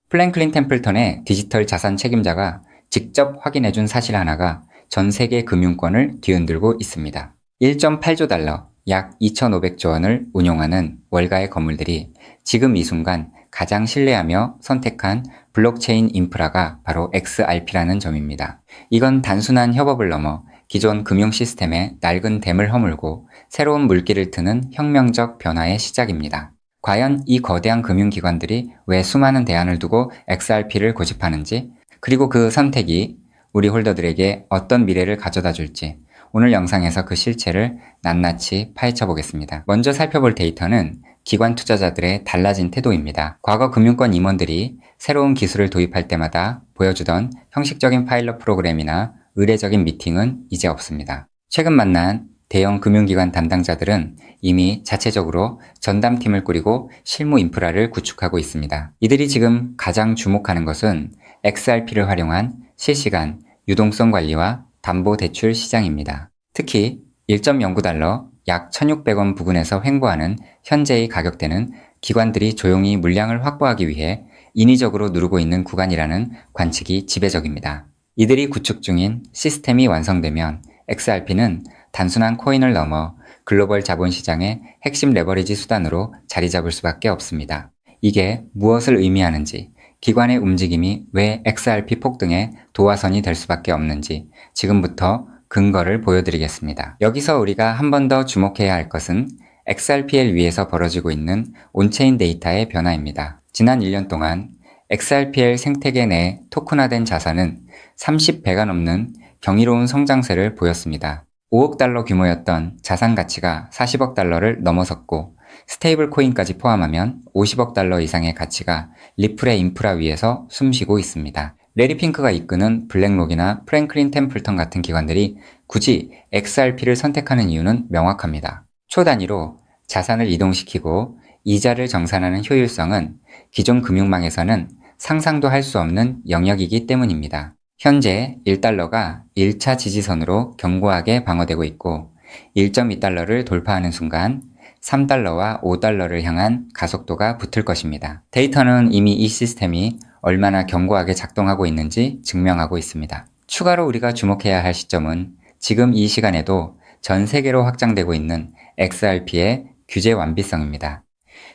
플랭클린 템플턴의 디지털 자산 책임자가 직접 확인해준 사실 하나가 전 세계 금융권을 뒤흔들고 있습니다. 1.8조 달러, 약 2,500조 원을 운용하는 월가의 건물들이 지금 이 순간 가장 신뢰하며 선택한 블록체인 인프라가 바로 XRP라는 점입니다. 이건 단순한 협업을 넘어 기존 금융 시스템의 낡은 댐을 허물고 새로운 물길을 트는 혁명적 변화의 시작입니다. 과연 이 거대한 금융기관들이 왜 수많은 대안을 두고 XRP를 고집하는지, 그리고 그 선택이 우리 홀더들에게 어떤 미래를 가져다 줄지 오늘 영상에서 그 실체를 낱낱이 파헤쳐 보겠습니다. 먼저 살펴볼 데이터는 기관 투자자들의 달라진 태도입니다. 과거 금융권 임원들이 새로운 기술을 도입할 때마다 보여주던 형식적인 파일럿 프로그램이나 의례적인 미팅은 이제 없습니다. 최근 만난 대형 금융기관 담당자들은 이미 자체적으로 전담팀을 꾸리고 실무 인프라를 구축하고 있습니다. 이들이 지금 가장 주목하는 것은 XRP를 활용한 실시간 유동성 관리와 담보대출 시장입니다. 특히 1.09달러, 약 1,600원 부근에서 횡보하는 현재의 가격대는 기관들이 조용히 물량을 확보하기 위해 인위적으로 누르고 있는 구간이라는 관측이 지배적입니다. 이들이 구축 중인 시스템이 완성되면 XRP는 단순한 코인을 넘어 글로벌 자본시장의 핵심 레버리지 수단으로 자리 잡을 수밖에 없습니다. 이게 무엇을 의미하는지, 기관의 움직임이 왜 XRP 폭등의 도화선이 될 수밖에 없는지 지금부터 근거를 보여드리겠습니다. 여기서 우리가 한 번 더 주목해야 할 것은 XRPL 위에서 벌어지고 있는 온체인 데이터의 변화입니다. 지난 1년 동안 XRPL 생태계 내 토큰화된 자산은 30배가 넘는 경이로운 성장세를 보였습니다. 5억 달러 규모였던 자산 가치가 40억 달러를 넘어섰고 스테이블 코인까지 포함하면 50억 달러 이상의 가치가 리플의 인프라 위에서 숨쉬고 있습니다. 레리 핑크가 이끄는 블랙록이나 프랭클린 템플턴 같은 기관들이 굳이 XRP를 선택하는 이유는 명확합니다. 초단위로 자산을 이동시키고 이자를 정산하는 효율성은 기존 금융망에서는 상상도 할 수 없는 영역이기 때문입니다. 현재 1달러가 1차 지지선으로 견고하게 방어되고 있고 1.2달러를 돌파하는 순간 3달러와 5달러를 향한 가속도가 붙을 것입니다. 데이터는 이미 이 시스템이 얼마나 견고하게 작동하고 있는지 증명하고 있습니다. 추가로 우리가 주목해야 할 시점은 지금 이 시간에도 전 세계로 확장되고 있는 XRP의 규제 완비성입니다.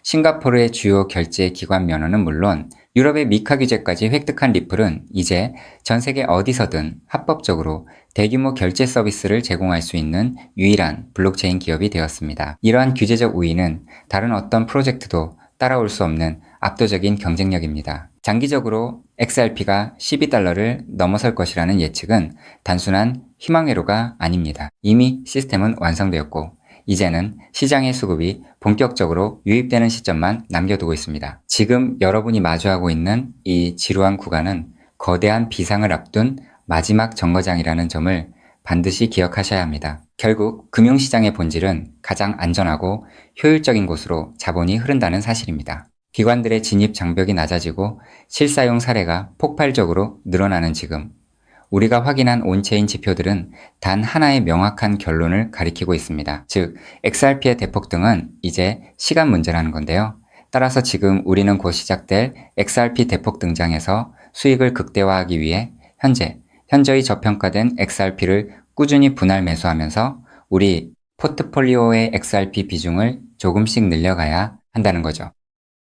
싱가포르의 주요 결제 기관 면허는 물론 유럽의 미카 규제까지 획득한 리플은 이제 전 세계 어디서든 합법적으로 대규모 결제 서비스를 제공할 수 있는 유일한 블록체인 기업이 되었습니다. 이러한 규제적 우위는 다른 어떤 프로젝트도 따라올 수 없는 압도적인 경쟁력입니다. 장기적으로 XRP가 12달러를 넘어설 것이라는 예측은 단순한 희망회로가 아닙니다. 이미 시스템은 완성되었고 이제는 시장의 수급이 본격적으로 유입되는 시점만 남겨두고 있습니다. 지금 여러분이 마주하고 있는 이 지루한 구간은 거대한 비상을 앞둔 마지막 정거장이라는 점을 반드시 기억하셔야 합니다. 결국 금융시장의 본질은 가장 안전하고 효율적인 곳으로 자본이 흐른다는 사실입니다. 기관들의 진입 장벽이 낮아지고 실사용 사례가 폭발적으로 늘어나는 지금 우리가 확인한 온체인 지표들은 단 하나의 명확한 결론을 가리키고 있습니다. 즉, XRP의 대폭등은 이제 시간 문제라는 건데요. 따라서 지금 우리는 곧 시작될 XRP 대폭 등장에서 수익을 극대화하기 위해 현저히 저평가된 XRP를 꾸준히 분할 매수하면서 우리 포트폴리오의 XRP 비중을 조금씩 늘려가야 한다는 거죠.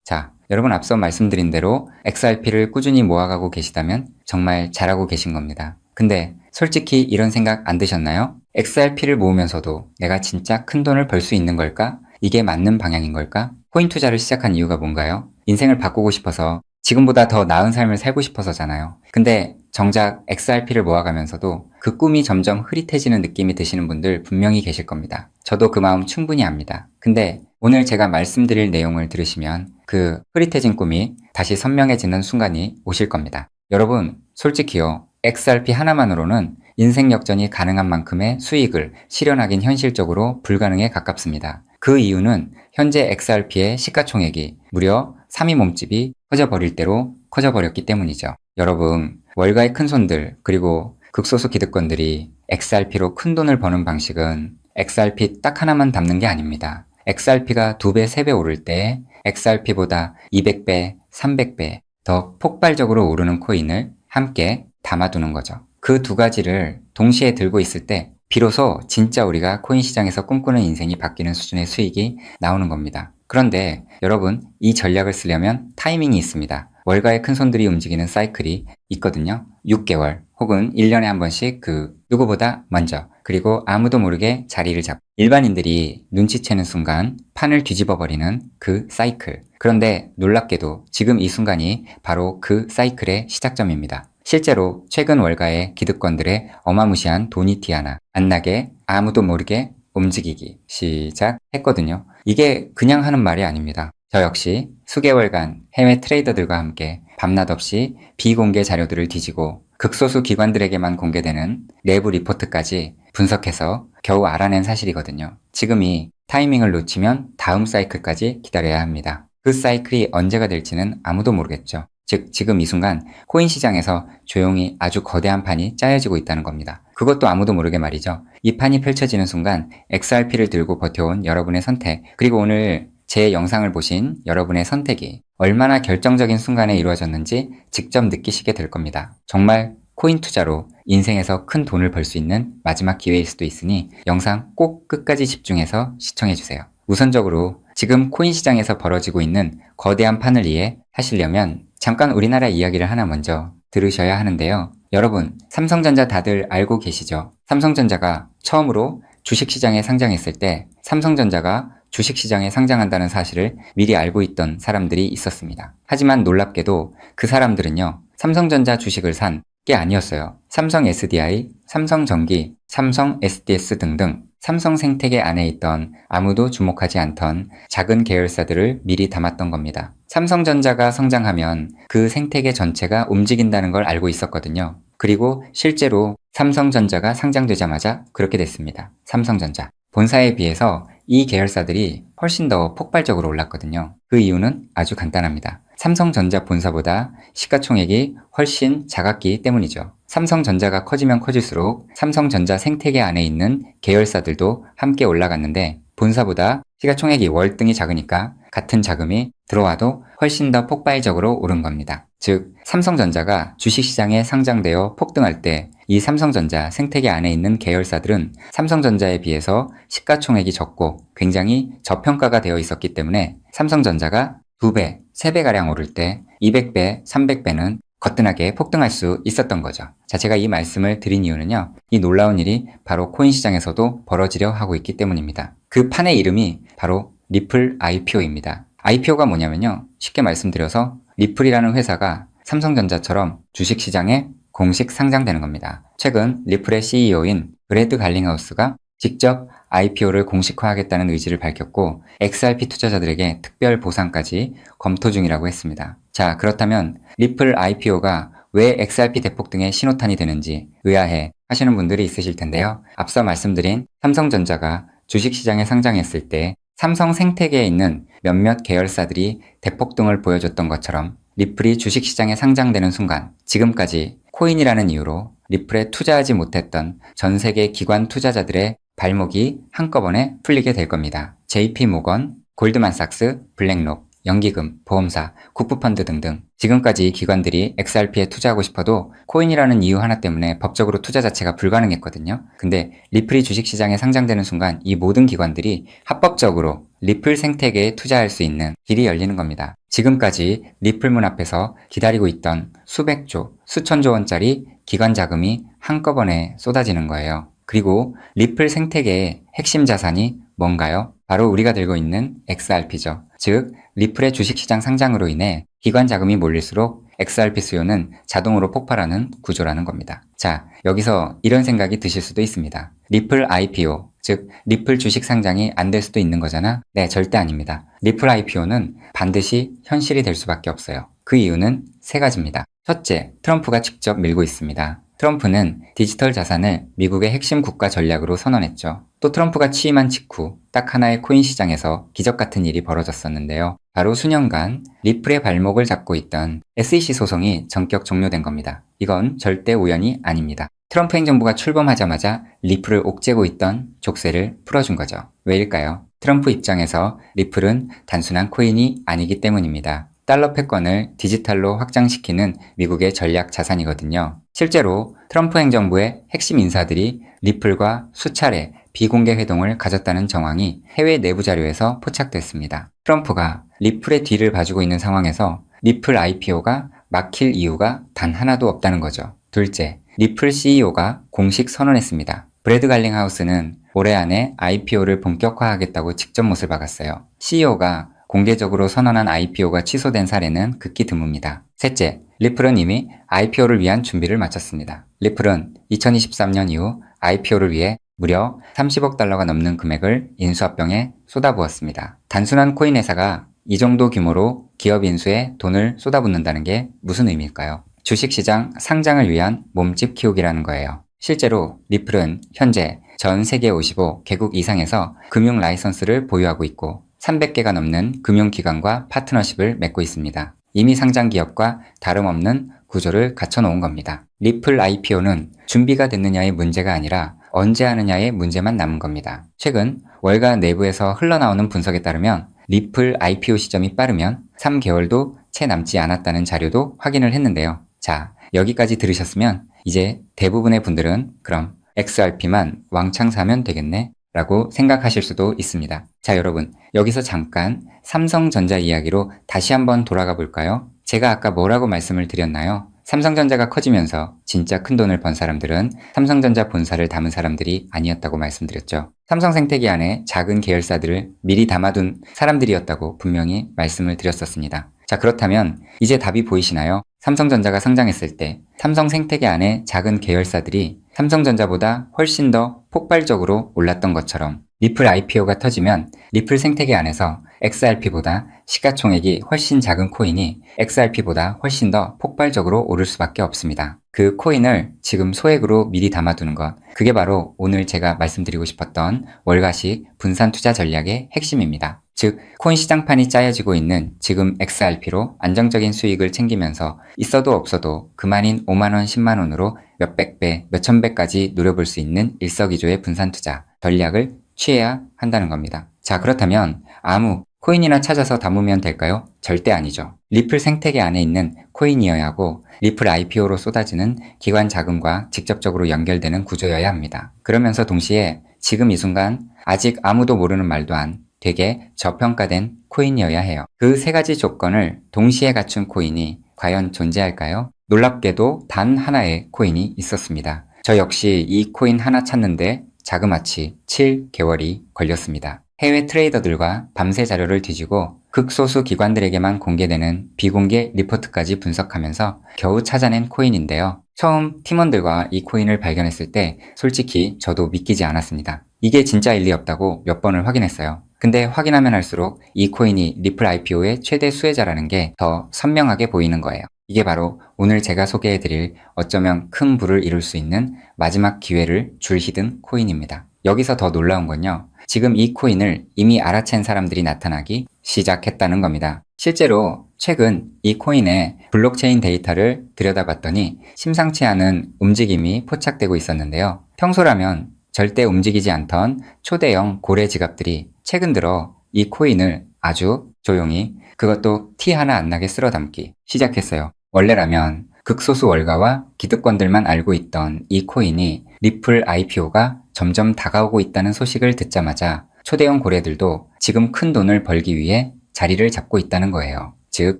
자, 여러분 앞서 말씀드린 대로 XRP를 꾸준히 모아가고 계시다면 정말 잘하고 계신 겁니다. 근데 솔직히 이런 생각 안 드셨나요? XRP를 모으면서도 내가 진짜 큰 돈을 벌 수 있는 걸까? 이게 맞는 방향인 걸까? 코인 투자를 시작한 이유가 뭔가요? 인생을 바꾸고 싶어서 지금보다 더 나은 삶을 살고 싶어서잖아요. 근데 정작 XRP를 모아가면서도 그 꿈이 점점 흐릿해지는 느낌이 드시는 분들 분명히 계실 겁니다. 저도 그 마음 충분히 압니다. 근데 오늘 제가 말씀드릴 내용을 들으시면 그 흐릿해진 꿈이 다시 선명해지는 순간이 오실 겁니다. 여러분, 솔직히요. XRP 하나만으로는 인생 역전이 가능한 만큼의 수익을 실현하긴 현실적으로 불가능에 가깝습니다. 그 이유는 현재 XRP의 시가총액이 무려 3위 몸집이 커져버릴 대로 커져버렸기 때문이죠. 여러분, 월가의 큰손들 그리고 극소수 기득권들이 XRP로 큰 돈을 버는 방식은 XRP 딱 하나만 담는 게 아닙니다. XRP가 2배, 3배 오를 때 XRP보다 200배, 300배, 더 폭발적으로 오르는 코인을 함께 담아두는 거죠. 그 두 가지를 동시에 들고 있을 때 비로소 진짜 우리가 코인 시장에서 꿈꾸는 인생이 바뀌는 수준의 수익이 나오는 겁니다. 그런데 여러분, 이 전략을 쓰려면 타이밍이 있습니다. 월가의 큰손들이 움직이는 사이클이 있거든요. 6개월 혹은 1년에 한 번씩 누구보다 먼저, 그리고 아무도 모르게 자리를 잡고 일반인들이 눈치채는 순간 판을 뒤집어 버리는 그 사이클. 그런데 놀랍게도 지금 이 순간이 바로 그 사이클의 시작점입니다. 실제로 최근 월가의 기득권들의 어마무시한 돈이 티 하나 안 나게 아무도 모르게 움직이기 시작했거든요. 이게 그냥 하는 말이 아닙니다. 저 역시 수개월간 해외 트레이더들과 함께 밤낮 없이 비공개 자료들을 뒤지고 극소수 기관들에게만 공개되는 내부 리포트까지 분석해서 겨우 알아낸 사실이거든요. 지금이 타이밍을 놓치면 다음 사이클까지 기다려야 합니다. 그 사이클이 언제가 될지는 아무도 모르겠죠. 즉 지금 이 순간 코인 시장에서 조용히 아주 거대한 판이 짜여지고 있다는 겁니다. 그것도 아무도 모르게 말이죠. 이 판이 펼쳐지는 순간 XRP를 들고 버텨온 여러분의 선택, 그리고 오늘 제 영상을 보신 여러분의 선택이 얼마나 결정적인 순간에 이루어졌는지 직접 느끼시게 될 겁니다. 정말 코인 투자로 인생에서 큰 돈을 벌 수 있는 마지막 기회일 수도 있으니 영상 꼭 끝까지 집중해서 시청해주세요. 우선적으로 지금 코인 시장에서 벌어지고 있는 거대한 판을 이해하시려면 잠깐 우리나라 이야기를 하나 먼저 들으셔야 하는데요. 여러분, 삼성전자 다들 알고 계시죠? 삼성전자가 처음으로 주식시장에 상장했을 때 삼성전자가 주식시장에 상장한다는 사실을 미리 알고 있던 사람들이 있었습니다. 하지만 놀랍게도 그 사람들은요, 삼성전자 주식을 산 게 아니었어요. 삼성 SDI, 삼성전기, 삼성 SDS 등등 삼성 생태계 안에 있던 아무도 주목하지 않던 작은 계열사들을 미리 담았던 겁니다. 삼성전자가 성장하면 그 생태계 전체가 움직인다는 걸 알고 있었거든요. 그리고 실제로 삼성전자가 상장되자마자 그렇게 됐습니다. 삼성전자. 본사에 비해서 이 계열사들이 훨씬 더 폭발적으로 올랐거든요. 그 이유는 아주 간단합니다. 삼성전자 본사보다 시가총액이 훨씬 작았기 때문이죠. 삼성전자가 커지면 커질수록 삼성전자 생태계 안에 있는 계열사들도 함께 올라갔는데 본사보다 시가총액이 월등히 작으니까 같은 자금이 들어와도 훨씬 더 폭발적으로 오른 겁니다. 즉, 삼성전자가 주식시장에 상장되어 폭등할 때 이 삼성전자 생태계 안에 있는 계열사들은 삼성전자에 비해서 시가총액이 적고 굉장히 저평가가 되어 있었기 때문에 삼성전자가 2배, 3배가량 오를 때 200배, 300배는 거뜬하게 폭등할 수 있었던 거죠. 자, 제가 이 말씀을 드린 이유는요, 이 놀라운 일이 바로 코인 시장에서도 벌어지려 하고 있기 때문입니다. 그 판의 이름이 바로 리플 IPO입니다. IPO가 뭐냐면요, 쉽게 말씀드려서 리플이라는 회사가 삼성전자처럼 주식시장에 공식 상장되는 겁니다. 최근 리플의 CEO인 브래드 갈링하우스가 직접 IPO를 공식화하겠다는 의지를 밝혔고 XRP 투자자들에게 특별 보상까지 검토 중이라고 했습니다. 자, 그렇다면 리플 IPO가 왜 XRP 대폭등의 신호탄이 되는지 의아해 하시는 분들이 있으실 텐데요. 앞서 말씀드린 삼성전자가 주식시장에 상장했을 때 삼성 생태계에 있는 몇몇 계열사들이 대폭등을 보여줬던 것처럼 리플이 주식시장에 상장되는 순간 지금까지 코인이라는 이유로 리플에 투자하지 못했던 전 세계 기관 투자자들의 발목이 한꺼번에 풀리게 될 겁니다. JP모건, 골드만삭스, 블랙록, 연기금, 보험사, 국부펀드 등등 지금까지 기관들이 XRP에 투자하고 싶어도 코인이라는 이유 하나 때문에 법적으로 투자 자체가 불가능했거든요. 근데 리플이 주식시장에 상장되는 순간 이 모든 기관들이 합법적으로 리플 생태계에 투자할 수 있는 길이 열리는 겁니다. 지금까지 리플문 앞에서 기다리고 있던 수백조, 수천조 원짜리 기관 자금이 한꺼번에 쏟아지는 거예요. 그리고 리플 생태계의 핵심 자산이 뭔가요? 바로 우리가 들고 있는 XRP죠. 즉, 리플의 주식시장 상장으로 인해 기관 자금이 몰릴수록 XRP 수요는 자동으로 폭발하는 구조라는 겁니다. 자, 여기서 이런 생각이 드실 수도 있습니다. 리플 IPO, 즉 리플 주식 상장이 안 될 수도 있는 거잖아? 네, 절대 아닙니다. 리플 IPO는 반드시 현실이 될 수밖에 없어요. 그 이유는 세 가지입니다. 첫째, 트럼프가 직접 밀고 있습니다. 트럼프는 디지털 자산을 미국의 핵심 국가 전략으로 선언했죠. 또 트럼프가 취임한 직후 딱 하나의 코인 시장에서 기적 같은 일이 벌어졌었는데요. 바로 수년간 리플의 발목을 잡고 있던 SEC 소송이 전격 종료된 겁니다. 이건 절대 우연이 아닙니다. 트럼프 행정부가 출범하자마자 리플을 옥죄고 있던 족쇄를 풀어준 거죠. 왜일까요? 트럼프 입장에서 리플은 단순한 코인이 아니기 때문입니다. 달러 패권을 디지털로 확장시키는 미국의 전략 자산이거든요. 실제로 트럼프 행정부의 핵심 인사들이 리플과 수차례 비공개 회동을 가졌다는 정황이 해외 내부 자료에서 포착됐습니다. 트럼프가 리플의 뒤를 봐주고 있는 상황에서 리플 IPO가 막힐 이유가 단 하나도 없다는 거죠. 둘째, 리플 CEO가 공식 선언했습니다. 브래드 갈링하우스는 올해 안에 IPO를 본격화하겠다고 직접 못을 박았어요. CEO가 공개적으로 선언한 IPO가 취소된 사례는 극히 드뭅니다. 셋째, 리플은 이미 IPO를 위한 준비를 마쳤습니다. 리플은 2023년 이후 IPO를 위해 무려 30억 달러가 넘는 금액을 인수합병에 쏟아부었습니다. 단순한 코인 회사가 이 정도 규모로 기업 인수에 돈을 쏟아붓는다는 게 무슨 의미일까요? 주식시장 상장을 위한 몸집 키우기라는 거예요. 실제로 리플은 현재 전 세계 55개국 이상에서 금융 라이선스를 보유하고 있고 300개가 넘는 금융기관과 파트너십을 맺고 있습니다. 이미 상장 기업과 다름없는 구조를 갖춰놓은 겁니다. 리플 IPO는 준비가 됐느냐의 문제가 아니라 언제 하느냐의 문제만 남은 겁니다. 최근 월가 내부에서 흘러나오는 분석에 따르면 리플 IPO 시점이 빠르면 3개월도 채 남지 않았다는 자료도 확인을 했는데요. 자, 여기까지 들으셨으면 이제 대부분의 분들은 그럼 XRP만 왕창 사면 되겠네 라고 생각하실 수도 있습니다. 자, 여러분, 여기서 잠깐 삼성전자 이야기로 다시 한번 돌아가 볼까요? 제가 아까 뭐라고 말씀을 드렸나요? 삼성전자가 커지면서 진짜 큰 돈을 번 사람들은 삼성전자 본사를 담은 사람들이 아니었다고 말씀드렸죠. 삼성생태계 안에 작은 계열사들을 미리 담아둔 사람들이었다고 분명히 말씀을 드렸었습니다. 자, 그렇다면 이제 답이 보이시나요? 삼성전자가 상장했을 때 삼성생태계 안에 작은 계열사들이 삼성전자보다 훨씬 더 폭발적으로 올랐던 것처럼 리플 IPO가 터지면 리플 생태계 안에서 XRP보다 시가총액이 훨씬 작은 코인이 XRP보다 훨씬 더 폭발적으로 오를 수밖에 없습니다. 그 코인을 지금 소액으로 미리 담아두는 것, 그게 바로 오늘 제가 말씀드리고 싶었던 월가식 분산 투자 전략의 핵심입니다. 즉, 코인 시장판이 짜여지고 있는 지금 XRP로 안정적인 수익을 챙기면서 있어도 없어도 그만인 5만원, 10만원으로 몇백 배, 몇천 배까지 노려볼 수 있는 일석이조의 분산 투자 전략을 취해야 한다는 겁니다. 자, 그렇다면 아무 코인이나 찾아서 담으면 될까요? 절대 아니죠. 리플 생태계 안에 있는 코인이어야 하고 리플 IPO로 쏟아지는 기관 자금과 직접적으로 연결되는 구조여야 합니다. 그러면서 동시에 지금 이 순간 아직 아무도 모르는 말도 안 되게 저평가된 코인이어야 해요. 그 세 가지 조건을 동시에 갖춘 코인이 과연 존재할까요? 놀랍게도 단 하나의 코인이 있었습니다. 저 역시 이 코인 하나 찾는데 자그마치 7개월이 걸렸습니다. 해외 트레이더들과 밤새 자료를 뒤지고 극소수 기관들에게만 공개되는 비공개 리포트까지 분석하면서 겨우 찾아낸 코인인데요. 처음 팀원들과 이 코인을 발견했을 때 솔직히 저도 믿기지 않았습니다. 이게 진짜일 리 없다고 몇 번을 확인했어요. 근데 확인하면 할수록 이 코인이 리플 IPO의 최대 수혜자라는 게 더 선명하게 보이는 거예요. 이게 바로 오늘 제가 소개해드릴 어쩌면 큰 부를 이룰 수 있는 마지막 기회를 줄히든 코인입니다. 여기서 더 놀라운 건요. 지금 이 코인을 이미 알아챈 사람들이 나타나기 시작했다는 겁니다. 실제로 최근 이 코인의 블록체인 데이터를 들여다봤더니 심상치 않은 움직임이 포착되고 있었는데요. 평소라면 절대 움직이지 않던 초대형 고래 지갑들이 최근 들어 이 코인을 아주 조용히 그것도 티 하나 안 나게 쓸어 담기 시작했어요. 원래라면 극소수 월가와 기득권들만 알고 있던 이 코인이 리플 IPO가 점점 다가오고 있다는 소식을 듣자마자 초대형 고래들도 지금 큰 돈을 벌기 위해 자리를 잡고 있다는 거예요. 즉,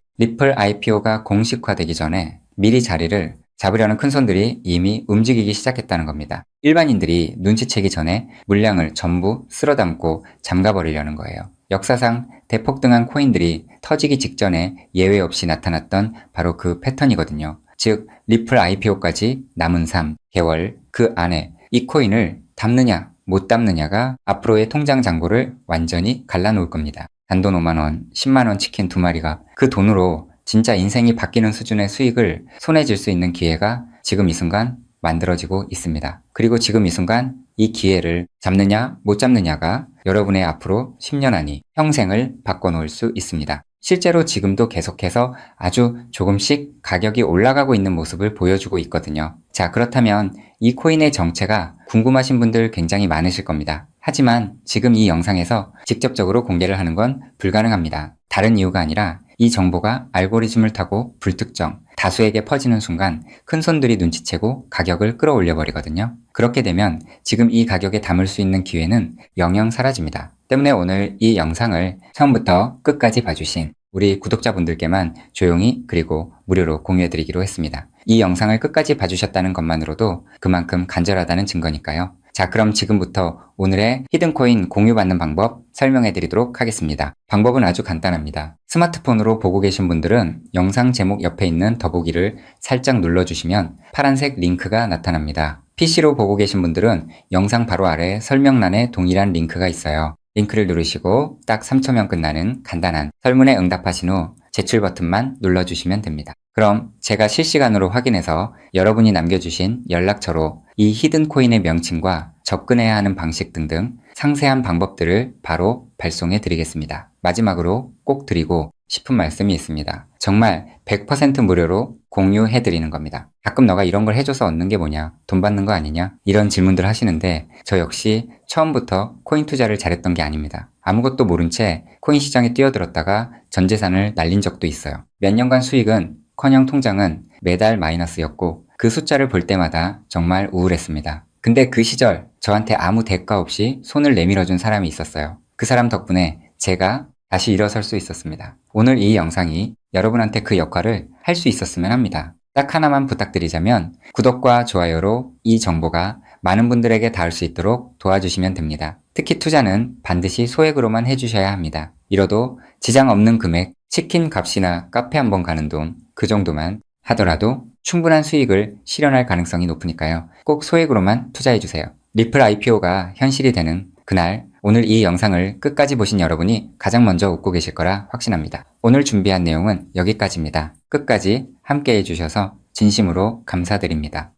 리플 IPO가 공식화되기 전에 미리 자리를 잡으려는 큰손들이 이미 움직이기 시작했다는 겁니다. 일반인들이 눈치채기 전에 물량을 전부 쓸어담고 잠가버리려는 거예요. 역사상 대폭등한 코인들이 터지기 직전에 예외 없이 나타났던 바로 그 패턴이거든요. 즉, 리플 IPO까지 남은 3개월 그 안에 이 코인을 담느냐 못 담느냐가 앞으로의 통장 잔고를 완전히 갈라놓을 겁니다. 단돈 5만원, 10만원 치킨 2마리가 그 돈으로 진짜 인생이 바뀌는 수준의 수익을 손에 쥘 수 있는 기회가 지금 이 순간 만들어지고 있습니다. 그리고 지금 이 순간 이 기회를 잡느냐 못 잡느냐가 여러분의 앞으로 10년 안이 평생을 바꿔놓을 수 있습니다. 실제로 지금도 계속해서 아주 조금씩 가격이 올라가고 있는 모습을 보여주고 있거든요. 자, 그렇다면 이 코인의 정체가 궁금하신 분들 굉장히 많으실 겁니다. 하지만 지금 이 영상에서 직접적으로 공개를 하는 건 불가능합니다. 다른 이유가 아니라 이 정보가 알고리즘을 타고 불특정, 다수에게 퍼지는 순간 큰 손들이 눈치채고 가격을 끌어올려 버리거든요. 그렇게 되면 지금 이 가격에 담을 수 있는 기회는 영영 사라집니다. 때문에 오늘 이 영상을 처음부터 끝까지 봐주신 우리 구독자분들께만 조용히 그리고 무료로 공유해드리기로 했습니다. 이 영상을 끝까지 봐주셨다는 것만으로도 그만큼 간절하다는 증거니까요. 자, 그럼 지금부터 오늘의 히든코인 공유받는 방법 설명해드리도록 하겠습니다. 방법은 아주 간단합니다. 스마트폰으로 보고 계신 분들은 영상 제목 옆에 있는 더보기를 살짝 눌러주시면 파란색 링크가 나타납니다. PC로 보고 계신 분들은 영상 바로 아래 설명란에 동일한 링크가 있어요. 링크를 누르시고 딱 3초면 끝나는 간단한 설문에 응답하신 후 제출 버튼만 눌러주시면 됩니다. 그럼 제가 실시간으로 확인해서 여러분이 남겨주신 연락처로 이 히든코인의 명칭과 접근해야 하는 방식 등등 상세한 방법들을 바로 발송해 드리겠습니다. 마지막으로 꼭 드리고 싶은 말씀이 있습니다. 정말 100% 무료로 공유해 드리는 겁니다. 가끔 너가 이런 걸 해줘서 얻는 게 뭐냐? 돈 받는 거 아니냐? 이런 질문들 하시는데 저 역시 처음부터 코인 투자를 잘했던 게 아닙니다. 아무것도 모른 채 코인 시장에 뛰어들었다가 전 재산을 날린 적도 있어요. 몇 년간 수익은 커녕 통장은 매달 마이너스였고 그 숫자를 볼 때마다 정말 우울했습니다. 근데 그 시절 저한테 아무 대가 없이 손을 내밀어준 사람이 있었어요. 그 사람 덕분에 제가 다시 일어설 수 있었습니다. 오늘 이 영상이 여러분한테 그 역할을 할 수 있었으면 합니다. 딱 하나만 부탁드리자면 구독과 좋아요로 이 정보가 많은 분들에게 닿을 수 있도록 도와주시면 됩니다. 특히 투자는 반드시 소액으로만 해주셔야 합니다. 이뤄도 지장 없는 금액, 치킨 값이나 카페 한번 가는 돈, 그 정도만 하더라도 충분한 수익을 실현할 가능성이 높으니까요. 꼭 소액으로만 투자해주세요. 리플 IPO가 현실이 되는 그날, 오늘 이 영상을 끝까지 보신 여러분이 가장 먼저 웃고 계실 거라 확신합니다. 오늘 준비한 내용은 여기까지입니다. 끝까지 함께 해주셔서 진심으로 감사드립니다.